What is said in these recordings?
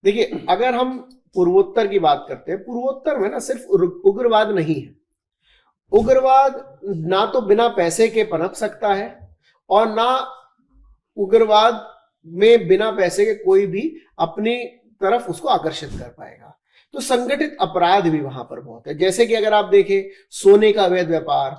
देखिए, अगर हम पूर्वोत्तर की बात करते हैं, पूर्वोत्तर में ना सिर्फ उग्रवाद नहीं है। उग्रवाद ना तो बिना पैसे के पनप सकता है, और ना उग्रवाद में बिना पैसे के कोई भी अपनी तरफ उसको आकर्षित कर पाएगा। तो संगठित अपराध भी वहां पर बहुत है। जैसे कि अगर आप देखें, सोने का अवैध व्यापार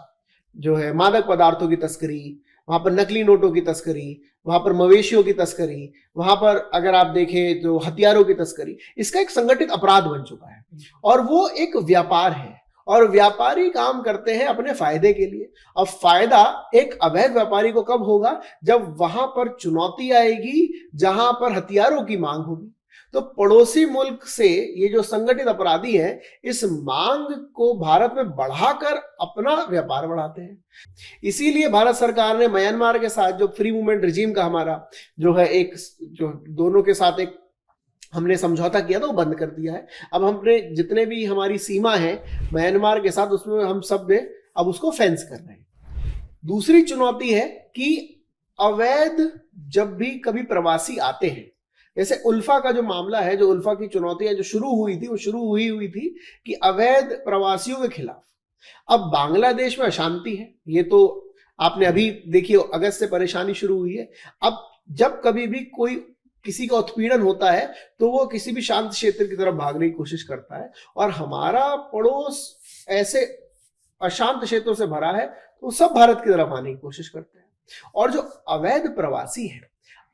जो है, मादक पदार्थों की तस्करी, वहां पर नकली नोटों की तस्करी, वहां पर मवेशियों की तस्करी, वहां पर अगर आप देखें तो हथियारों की तस्करी, इसका एक संगठित अपराध बन चुका है और वो एक व्यापार है। और व्यापारी काम करते हैं अपने फायदे के लिए। अब फायदा एक अवैध व्यापारी को कब होगा? जब वहां पर चुनौती आएगी, जहां पर हथियारों की मांग होगी। तो पड़ोसी मुल्क से ये जो संगठित अपराधी हैं, इस मांग को भारत में बढ़ाकर अपना व्यापार बढ़ाते हैं। इसीलिए भारत सरकार ने म्यांमार के साथ जो फ्री मूवमेंट रिजीम का हमारा जो है, एक जो दोनों के साथ एक हमने समझौता किया था, वो बंद कर दिया है। अब हमने जितने भी हमारी सीमा है म्यांमार के साथ, उसमें हम सब ने अब उसको फेंस कर रहे हैं। दूसरी चुनौती है कि अवैध जब भी कभी प्रवासी आते हैं, जैसे उल्फा का जो मामला है, जो उल्फा की चुनौती है जो शुरू हुई थी, वो शुरू हुई थी कि अवैध प्रवासियों के खिलाफ। अब बांग्लादेश में अशांति है, ये तो आपने अभी देखिए, अगस्त से परेशानी शुरू हुई है। अब जब कभी भी कोई किसी का उत्पीड़न होता है तो वो किसी भी शांत क्षेत्र की तरफ भागने की कोशिश करता है, और हमारा पड़ोस ऐसे अशांत क्षेत्रों से भरा है तो सब भारत की तरफ आने की कोशिश करते हैं। और जो अवैध प्रवासी है,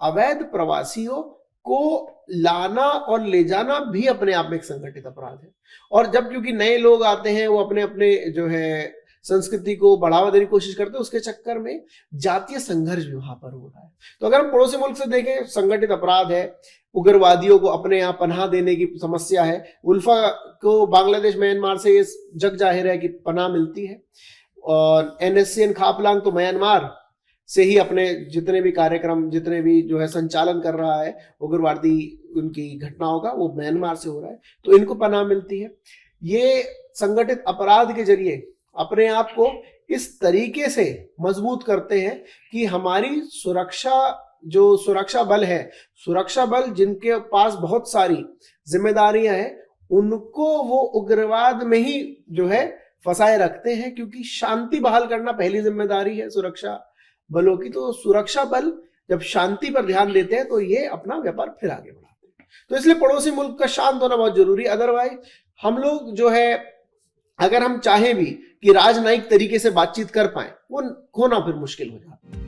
अवैध प्रवासियों को लाना और ले जाना भी अपने आप में एक संगठित अपराध है। और जब क्योंकि नए लोग आते हैं, वो अपने अपने जो है संस्कृति को बढ़ावा देने की कोशिश करते हैं, उसके चक्कर में जातीय संघर्ष भी वहां पर हो रहा है। तो अगर हम पड़ोसी मुल्क से देखें, संगठित अपराध है, उग्रवादियों को अपने यहाँ पनाह देने की समस्या है। उल्फा को बांग्लादेश म्यांमार से ये जग जाहिर है कि पनाह मिलती है, और NSCN खापलांग तो म्यांमार से ही अपने जितने भी कार्यक्रम, जितने भी जो है संचालन कर रहा है उग्रवादी उनकी घटनाओं का, वो म्यांमार से हो रहा है, तो इनको पनाह मिलती है। ये संगठित अपराध के जरिए अपने आप को इस तरीके से मजबूत करते हैं कि हमारी सुरक्षा, जो सुरक्षा बल है, सुरक्षा बल जिनके पास बहुत सारी जिम्मेदारियां हैं, उनको वो उग्रवाद में ही जो है फंसाए रखते हैं, क्योंकि शांति बहाल करना पहली जिम्मेदारी है सुरक्षा बलों की। तो सुरक्षा बल जब शांति पर ध्यान देते हैं तो ये अपना व्यापार फिर आगे बढ़ाते हैं। तो इसलिए पड़ोसी मुल्क का शांत होना बहुत जरूरी है। अदरवाइज हम लोग जो है, अगर हम चाहें भी कि राजनयिक तरीके से बातचीत कर पाए, वो होना फिर मुश्किल हो जाता है।